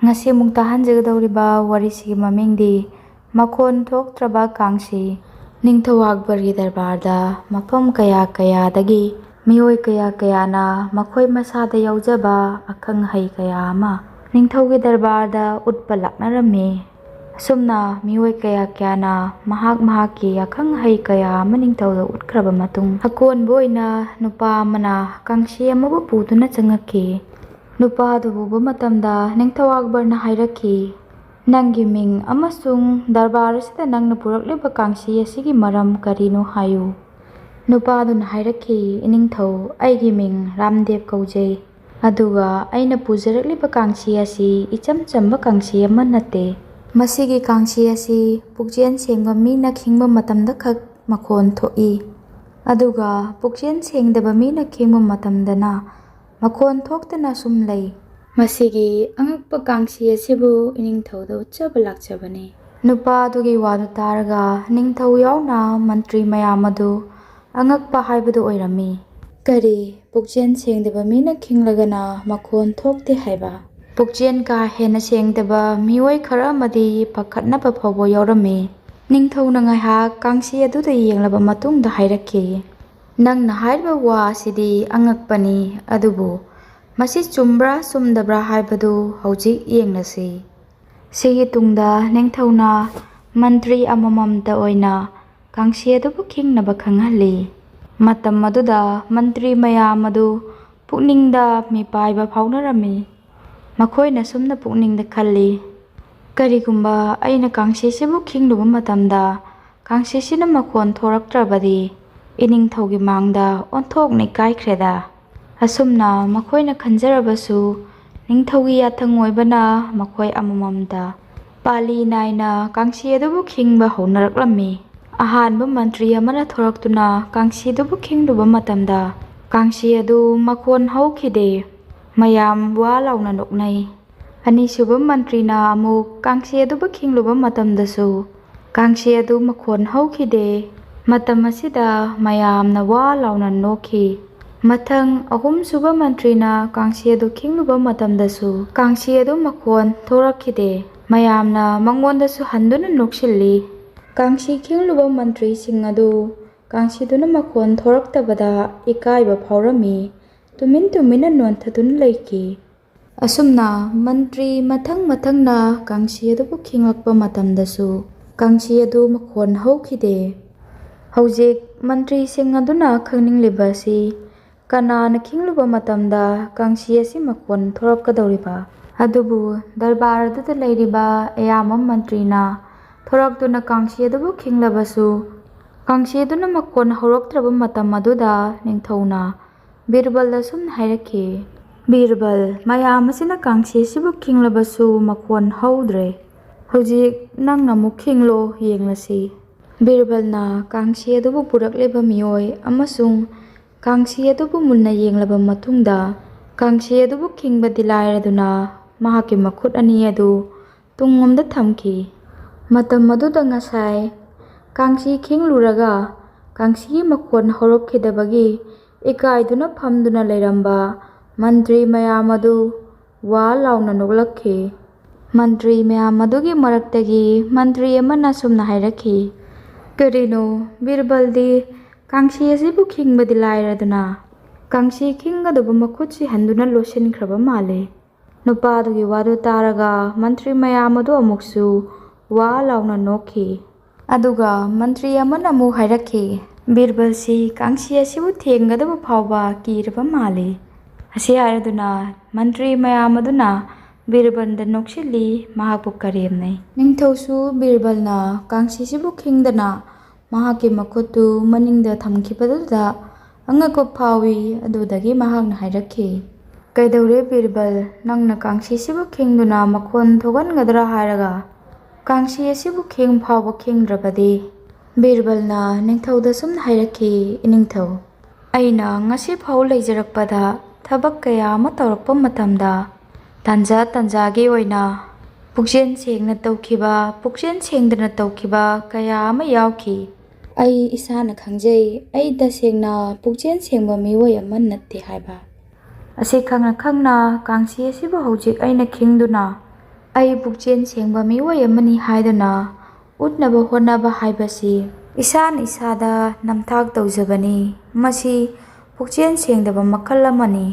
Ngasi mung tahanjagdawriba warisigi mamingdi Makhon Thoktraba Kangshi Ningthau Akbargi darbarda mafam kaya kayadagi miyoi kaya kayana makhoi masada yaujaba akhang hai kaya ama Ningthaugi darbarda utpa laknarami asumna miyoi kaya kayana mahakki akhang hai kaya ama ningthauda utkraba matung hakonba oina nupa amana Kangshi amabu puduna changakki Nupadubu uba matamda Ningthau Akbarna hairaki Nanggi ming amasung darbar asida nangna purakliba Kangshi asigi maram karino hayu Nupaduna hairaki Ningthau aigi ming Ramdev kaujai aduga aina pujarakliba Kangshi asi icham chamba Kangshi ama nate masigi Kangshi asi pukjen sengba mina khingba matamda khak makhon thoi aduga pukjen sengdaba mina khingba matamdana Makhon thoktana sum lay masigi angakpa Kangshi asibu Ningthauda utchaba lakchabani nupadugi wadu taraga Ningthau yauna mantri mayam adu angakpa haibadu oirami kari pukjen sengdaba mina khinglagana makhon thokte haiba pukjen ka hena sengdaba mioi khara amadi pakhatnaba phawbo yaurami Ningthau na ngaihak Kangshi aduda yenglaba matungda hairaki Nangna hairba wa sidi angakpani adubu masi chumbra sumdabra haibadu hojik yenglasi sigi tungda Ningthauna mantri amamamta oina Kangshi adubu khingnaba khanghalli matam aduda mantri mayam adu pukningda mipaiba phaunarami makhoina sumna pukningda khalli karigumba aina Kangshi sibu khingluba matamda Kangshi sina makhon thoraktrabadi Ningthaugi mangda onthokni kaikhreda asumna makhoina khanjarabasu Ningthaugi yathang oibana makhoi amamamda pali naina Kangshi adubu khingba honaraklami ahanba mantri amana thoraktuna Kangshi adubu khingluba matamda Kangshi adu makhon haukhide mayam wa launa noknai anisuba mantrina amuk Kangshi adubu khingluba matamdasu Kangshi adu makhon haukhide matam asida mayamna wa launa nokhi mathang ahum suba mantrina Kangshi adu khingluba matamdasu Kangshi adu makhon thorakhide mayamna mangondasu handuna nokshilli Kangshi khingluba mantri sing adu Kangshi duna makhon thoraktabada ikaiba phaurami tumina nonthatun leiki asumna mantri mathangna Kangshi adu khinglakpa matamdasu Kangshi adu makhon haukhide Hojik mantri sing aduna khangningliba si kanana khingluba matamda Kangshi asi makhon thorakadawriba adubu darbar aduda leiriba ayama mantrina thorakduna Kangshi adubu khinglabasu Kangshi aduna makhon horaktraba matam aduda Ningthauna Birbal sumna hairaki Birbal mayam asina Kangshi asibu khinglabasu makhon haudre hojik nangna muk khinglo yenglasi Birbalna Kangshi adubu purakleba miyoi amasung Kangshi adubu munna yenglaba matungda Kangshi adubu khingba dilairaduna mahaki makhut ani adu tungomda thamki matam aduda ngasai Kangshi khingluraga Kangshi makhon horokhidabagi ikaiduna phamduna leiramba mantri mayam adu wa launa noklakhi mantri mayam adugi maraktagi mantri amana sumna hairaki Karino Birbaldi Kangshi asibu khingbadi lairaduna Kangshi khinggaduba makhutsi handuna Loushing khraba male nupadugi wadu taraga mantri mayam adu amuksu wa launa nokhi aduga mantri amana mu hairaki Birbalsi Kangshi asibu thenggaduba phawba kiraba male asi airaduna mantri mayam aduna Birbalda nokshili mahakpu karemnai Ningthausu Birbalna Kangshi sibu khingdana mahaki makhutu maningda thamkhibaduda angakpa phawi adudagi mahakna hairaki kaidaure Birbal nangna Kangshi sibu khingduna makhon thogangadra hairaga Kangshi asibu khing phawba khingdrabadi Birbalna Ningthauda sumna hairaki Ningthau aina ngasi phau leijarakpada thabak kaya ama tawrakpa matamda tanjagi oina pukjen sengna tawkhiba pukjen sengdana tawkhiba kaya ama yawki ai isana khangjai ai dasengna pukjen sengba miwoi ama natte haiba ase khangna Kangshi asibu hojik aina khingduna ꯑꯩ ꯄꯨꯛꯆꯦꯜ ꯁꯦꯡꯕ ꯃꯤꯑꯣꯏ ꯑꯃꯅꯤ ꯍꯥꯏꯗꯨꯅ ꯎꯠꯅꯕ ꯍꯣꯠꯅꯕ ꯍꯥꯏꯕꯁꯤ ꯏꯁꯥꯅ ꯏꯁꯥꯗ ꯅꯝꯊꯥꯛ ꯇꯧꯖꯕꯅꯤ꯫ ꯃꯁꯤ ꯄꯨꯛꯆꯦꯜ ꯁꯦꯡꯗꯕ ꯃꯈꯜ ꯑꯃꯅꯤ꯫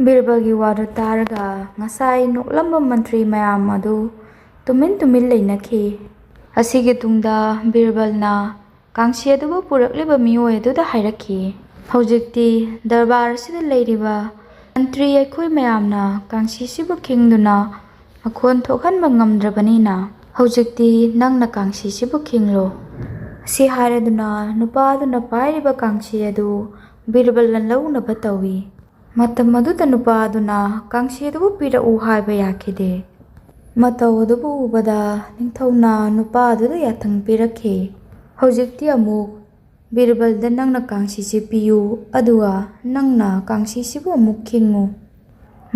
ꯕꯤꯔꯕꯜꯒꯤ ꯋꯥꯗꯨ ꯇꯥꯔꯒ ꯉꯁꯥꯏ ꯅꯣꯛꯂꯝꯕ ꯃꯟꯇ꯭ꯔꯤ ꯃꯌꯥꯝ ꯑꯗꯨ ꯇꯨꯃꯤꯟ ꯂꯩꯅꯈꯤ꯫ ꯑꯁꯤꯒꯤ ꯇꯨꯡꯗ ꯕꯤꯔꯕꯜꯅ ꯀꯥꯡꯁꯤ ꯑꯗꯨꯕꯨ ꯄꯨꯔꯛꯂꯤꯕ ꯃꯤꯑꯣꯏ ꯑꯗꯨꯗ ꯍꯥꯏꯔꯛꯈꯤ, "ꯍꯧꯖꯤꯛꯇꯤ ꯗꯔꯕꯥꯔ ꯑꯁꯤꯗ ꯂꯩꯔꯤꯕ ꯃꯟꯇ꯭ꯔꯤ ꯑꯩꯈꯣꯏ ꯃꯌꯥꯝꯅ ꯀꯥꯡꯁꯤꯁꯤꯕꯨ ꯈꯤꯡꯗꯨꯅ ꯃꯈꯣꯟ ꯊꯣꯛꯍꯟꯕ ꯉꯝꯗ꯭ꯔꯕꯅꯤꯅ ꯍꯧꯖꯤꯛꯇꯤ ꯅꯪꯅ ꯀꯥꯡꯁꯤꯁꯤꯕꯨ ꯈꯤꯡꯂꯣ꯫" ꯑꯁꯤ ꯍꯥꯏꯔꯗꯨꯅ ꯅꯨꯄꯥ ꯑꯗꯨꯅ ꯄꯥꯏꯔꯤꯕ ꯀꯥꯡꯁꯤ ꯑꯗꯨ ꯕꯤꯔꯕꯜꯅ ꯂꯧꯅꯕ ꯇꯧꯏ꯫ ꯃꯇꯝ ꯑꯗꯨꯗ ꯅꯨꯄꯥ ꯑꯗꯨꯅ ꯀꯥꯡꯁꯤ ꯑꯗꯨꯕꯨ ꯄꯤꯔꯛꯎ ꯍꯥꯏꯕ ꯌꯥꯈꯤꯗꯦ꯫ ꯃꯇꯧ ꯑꯗꯨꯕꯨ ꯎꯕꯗ ꯅꯤꯡꯊꯧꯅ ꯅꯨꯄꯥ ꯑꯗꯨꯗ ꯌꯥꯊꯪ ꯄꯤꯔꯛꯈꯤ꯫ "ꯍꯧꯖꯤꯛꯇꯤ ꯑꯃꯨꯛ ꯕꯤꯔꯕꯜꯗ ꯅꯪꯅ ꯀꯥꯡꯁꯤꯁꯤ ꯄꯤꯌꯨ ꯑꯗꯨꯒ ꯅꯪꯅ ꯀꯥꯡꯁꯤꯁꯤꯕꯨ ꯑꯃꯨꯛ ꯈꯤꯡꯉꯨ꯫"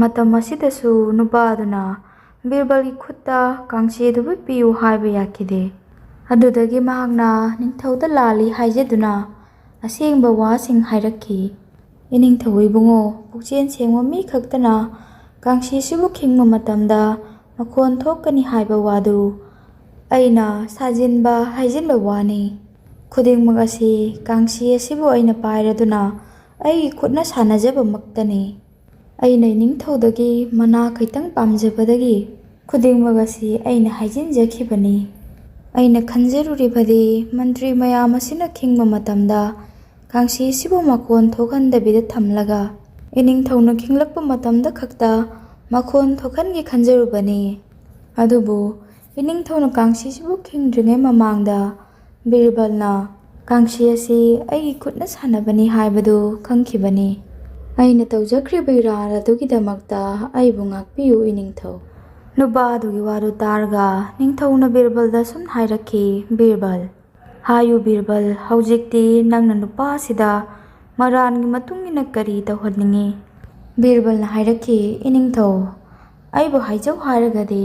ꯃꯇꯝ ꯑꯁꯤꯗꯁꯨ ꯅꯨꯄꯥ ꯑꯗꯨꯅ ꯕꯤꯔꯕꯜꯒꯤ ꯈꯨꯠꯇ ꯀꯥꯡꯁꯤ ꯑꯗꯨꯕꯨ ꯄꯤꯌꯨ ꯍꯥꯏꯕ ꯌꯥꯈꯤꯗꯦ꯫ ꯑꯗꯨꯗꯒꯤ ꯃꯍꯥꯛꯅ ꯅꯤꯡꯊꯧꯗ ꯂꯥꯜꯂꯤ ꯍꯥꯏꯖꯗꯨꯅ ꯑꯁꯦꯡꯕ ꯋꯥꯁꯤꯡ ꯍꯥꯏꯔꯛꯈꯤ꯫ "ꯏꯅꯤꯡꯊꯧ ꯏꯕꯨꯡꯉꯣ, ꯄꯨꯛꯆꯦꯜ ꯁꯦꯡꯕ ꯃꯤ ꯈꯛꯇꯅ ꯀꯥꯡꯁꯤꯁꯤꯕꯨ ꯈꯤꯡꯕ ꯃꯇꯝꯗ ꯃꯈꯣꯟ ꯊꯣꯛꯀꯅꯤ ꯍꯥꯏꯕ ꯋꯥꯗꯨ ꯑꯩꯅ ꯁꯥꯖꯤꯟꯕ ꯍꯥꯏꯖꯤꯟꯕ ꯋꯥꯅꯤ꯫ ꯈꯨꯗꯤꯡꯃꯛ ꯑꯁꯤ ꯀꯥꯡꯁꯤ ꯑꯁꯤꯕꯨ ꯑꯩꯅ ꯄꯥꯏꯔꯗꯨꯅ ꯑꯩꯒꯤ ꯈꯨꯠꯅ ꯁꯥꯟꯅꯖꯕꯃꯛꯇꯅꯤ꯫ ꯑꯩꯅ ꯏꯅꯤꯡꯊꯧꯗꯒꯤ ꯃꯅꯥ ꯈꯤꯇꯪ ꯄꯥꯝꯖꯕꯗꯒꯤ ꯈꯨꯗꯤꯡꯃꯛ ꯑꯁꯤ ꯑꯩꯅ ꯍꯥꯏꯖꯤꯟꯖꯈꯤꯕꯅꯤ꯫ ꯑꯩꯅ ꯈꯟꯖꯔꯨꯔꯤꯕꯗꯤ ꯃꯟꯇ꯭ꯔꯤ ꯃꯌꯥꯝ ꯑꯁꯤꯅ ꯈꯤꯡꯕ ꯃꯇꯝꯗ ꯀꯥꯡꯁꯤꯁꯤꯕꯨ ꯃꯈꯣꯟ ꯊꯣꯛꯍꯟꯗꯕꯤꯗ ꯊꯝꯂꯒ ꯏꯅꯤꯡꯊꯧꯅ ꯈꯤꯡꯂꯛꯄ ꯃꯇꯝꯗ ꯈꯛꯇ ꯃꯈꯣꯟ ꯊꯣꯛꯍꯟꯒꯦ ꯈꯟꯖꯔꯨꯕꯅꯤ꯫ ꯑꯗꯨꯕꯨ ꯏꯅꯤꯡꯊꯧꯅ ꯀꯥꯡꯁꯤꯁꯤꯕꯨ ꯈꯤꯡꯗ꯭ꯔꯤꯉꯩ ꯃꯃꯥꯡꯗ ꯕꯤꯔꯕꯜꯅ ꯀꯥꯡꯁꯤ ꯑꯁꯤ ꯑꯩꯒꯤ ꯈꯨꯠꯅ ꯁꯥꯟꯅꯕꯅꯤ ꯍꯥꯏꯕꯗꯨ ꯈꯪꯈꯤꯕꯅꯤ꯫ ꯑꯩꯅ ꯇꯧꯖꯈ꯭ꯔꯤꯕ ꯏꯔꯥꯜ ꯑꯗꯨꯒꯤꯗꯃꯛꯇ ꯑꯩꯕꯨ ꯉꯥꯛꯄꯤꯌꯨ ꯏꯅꯤꯡꯊꯧ꯫" ꯅꯨꯄꯥ ꯑꯗꯨꯒꯤ ꯋꯥꯗꯨ ꯇꯥꯔꯒ ꯅꯤꯡꯊꯧꯅ ꯕꯤꯔꯕꯜꯗ ꯑꯁꯨꯝꯅ ꯍꯥꯏꯔꯛꯈꯤ, "ꯕꯤꯔꯕꯜ, ꯍꯥꯏꯌꯨ ꯕꯤꯔꯕꯜ, ꯍꯧꯖꯤꯛꯇꯤ ꯅꯪꯅ ꯅꯨꯄꯥ ꯑꯁꯤꯗ ꯃꯔꯥꯟꯒꯤ ꯃꯇꯨꯡꯏꯟꯅ ꯀꯔꯤ ꯇꯧꯍꯟꯅꯤꯡꯉꯤ?" ꯕꯤꯔꯕꯜꯅ ꯍꯥꯏꯔꯛꯈꯤ, "ꯏꯅꯤꯡꯊꯧ, ꯑꯩꯕꯨ ꯍꯥꯏꯖꯧ ꯍꯥꯏꯔꯒꯗꯤ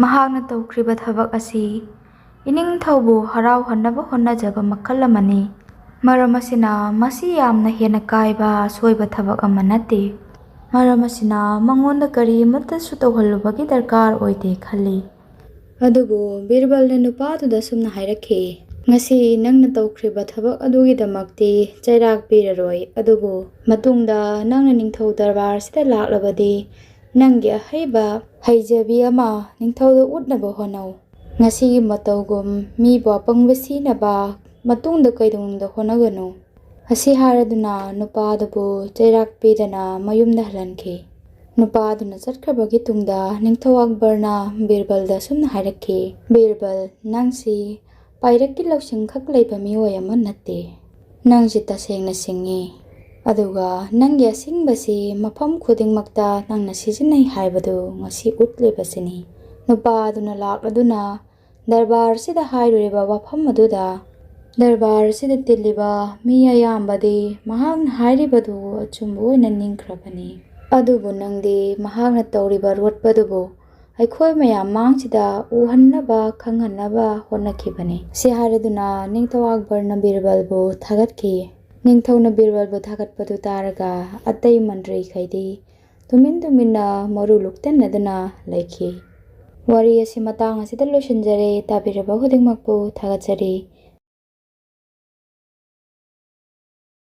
ꯃꯍꯥꯛꯅ ꯇꯧꯈ꯭ꯔꯤꯕ ꯊꯕꯛ ꯑꯁꯤ ꯏꯅꯤꯡꯊꯧꯕꯨ ꯍꯔꯥꯎꯍꯟꯅꯕ ꯍꯣꯠꯅꯖꯕ ꯃꯈꯜ ꯑꯃꯅꯤ꯫ ꯃꯔꯝ ꯑꯁꯤꯅ ꯃꯁꯤ ꯌꯥꯝꯅ ꯍꯦꯟꯅ ꯀꯥꯏꯕ ꯑꯁꯣꯏꯕ ꯊꯕꯛ ꯑꯃ ꯅꯠꯇꯦ꯫ ꯃꯔꯝ ꯑꯁꯤꯅ ꯃꯉꯣꯟꯗ ꯀꯔꯤ ꯑꯃꯠꯇꯁꯨ ꯇꯧꯍꯜꯂꯨꯕꯒꯤ ꯗꯔꯀꯥꯔ ꯑꯣꯏꯗꯦ ꯈꯜꯂꯤ꯫" ꯑꯗꯨꯕꯨ ꯕꯤꯔꯕꯜꯅ ꯅꯨꯄꯥ ꯑꯗꯨꯗ ꯑꯁꯨꯝꯅ ꯍꯥꯏꯔꯛꯈꯤ, "ꯉꯁꯤ ꯅꯪꯅ ꯇꯧꯈ꯭ꯔꯤꯕ ꯊꯕꯛ ꯑꯗꯨꯒꯤꯗꯃꯛꯇꯤ ꯆꯩꯔꯥꯛ ꯄꯤꯔꯔꯣꯏ, ꯑꯗꯨꯕꯨ ꯃꯇꯨꯡꯗ ꯅꯪꯅ ꯅꯤꯡꯊꯧ ꯗꯔꯕꯥꯔꯁꯤꯗ ꯂꯥꯛꯂꯕꯗꯤ ꯅꯪꯒꯤ ꯑꯍꯩꯕ ꯍꯩꯖꯕꯤ ꯑꯃ ꯅꯤꯡꯊꯧꯗ ꯎꯠꯅꯕ ꯍꯣꯠꯅꯧ꯫ ꯉꯁꯤꯒꯤ ꯃꯇꯧꯒꯨꯝ ꯃꯤꯕꯨ ꯑꯄꯪꯕ ꯁꯤꯅꯕ ꯃꯇꯨꯡꯗ ꯀꯩꯗꯧꯅꯨꯡꯗ ꯍꯣꯠꯅꯒꯅꯨ꯫" ꯑꯁꯤ ꯍꯥꯏꯔꯗꯨꯅ ꯅꯨꯄꯥ ꯑꯗꯨꯕꯨ ꯆꯩꯔꯥꯛ ꯄꯤꯗꯅ ꯃꯌꯨꯝꯗ ꯍꯜꯍꯟꯈꯤ꯫ ꯅꯨꯄꯥ ꯑꯗꯨꯅ ꯆꯠꯈ꯭ꯔꯕꯒꯤ ꯇꯨꯡꯗ ꯅꯤꯡꯊꯧ ꯑꯛꯕꯔꯅ ꯕꯤꯔꯕꯜꯗ ꯑꯁꯨꯝꯅ ꯍꯥꯏꯔꯛꯈꯤ, "ꯕꯤꯔꯕꯜ, ꯅꯪꯁꯤ ꯄꯥꯏꯔꯛꯀꯤ ꯂꯧꯁꯤꯡ ꯈꯛ ꯂꯩꯕ ꯃꯤꯑꯣꯏ ꯑꯃ ꯅꯠꯇꯦ꯫ ꯅꯪꯁꯤ ꯇꯁꯦꯡꯅ ꯁꯤꯡꯉꯤ, ꯑꯗꯨꯒ ꯅꯪꯒꯤ ꯑꯁꯤꯡꯕꯁꯤ ꯃꯐꯝ ꯈꯨꯗꯤꯡꯃꯛꯇ ꯅꯪꯅ ꯁꯤꯖꯤꯟꯅꯩ ꯍꯥꯏꯕꯗꯨ ꯉꯁꯤ ꯎꯠꯂꯤꯕꯁꯤꯅꯤ꯫" ꯅꯨꯄꯥ ꯑꯗꯨꯅ ꯂꯥꯛꯂꯗꯨꯅ ꯗꯔꯕꯥꯔ ꯑꯁꯤꯗ ꯍꯥꯏꯔꯨꯔꯤꯕ ꯋꯥꯐꯝ ꯑꯗꯨꯗ ꯗꯔꯕꯥꯔ ꯑꯁꯤꯗ ꯇꯤꯜꯂꯤꯕ ꯃꯤ ꯑꯌꯥꯝꯕꯗꯤ ꯃꯍꯥꯛꯅ ꯍꯥꯏꯔꯤꯕꯗꯨ ꯑꯆꯨꯝꯕ ꯑꯣꯏꯅ ꯅꯤꯡꯈ꯭ꯔꯕꯅꯤ꯫ "ꯑꯗꯨꯕꯨ ꯅꯪꯗꯤ ꯃꯍꯥꯛꯅ ꯇꯧꯔꯤꯕ ꯂꯣꯠꯄꯗꯨꯕꯨ ꯑꯩꯈꯣꯏ ꯃꯌꯥꯝ ꯃꯥꯡꯁꯤꯗ ꯎꯍꯟꯅꯕ ꯈꯪꯍꯟꯅꯕ ꯍꯣꯠꯅꯈꯤꯕꯅꯤ꯫" ꯑꯁꯤ ꯍꯥꯏꯔꯗꯨꯅ ꯅꯤꯡꯊꯧ ꯑꯛꯕꯔꯅ ꯕꯤꯔꯕꯜꯕꯨ ꯊꯥꯒꯠꯈꯤ꯫ ꯅꯤꯡꯊꯧꯅ ꯕꯤꯔꯕꯜꯕꯨ ꯊꯥꯒꯠꯄꯗꯨ ꯇꯥꯔꯒ ꯑꯇꯩ ꯃꯟꯇ꯭ꯔꯤꯈꯩꯗꯤ ꯇꯨꯃꯤꯟꯅ ꯃꯔꯨ ꯂꯨꯛꯇꯦꯟꯅꯗꯨꯅ ꯂꯩꯈꯤ꯫ ꯋꯥꯔꯤ ꯑꯁꯤ ꯃꯇꯥꯡ ꯑꯁꯤꯗ ꯂꯣꯏꯁꯤꯟꯖꯔꯦ꯫ ꯇꯥꯕꯤꯔꯤꯕ ꯈꯨꯗꯤꯡꯃꯛꯄꯨ ꯊꯥꯒꯠꯆꯔꯤ꯫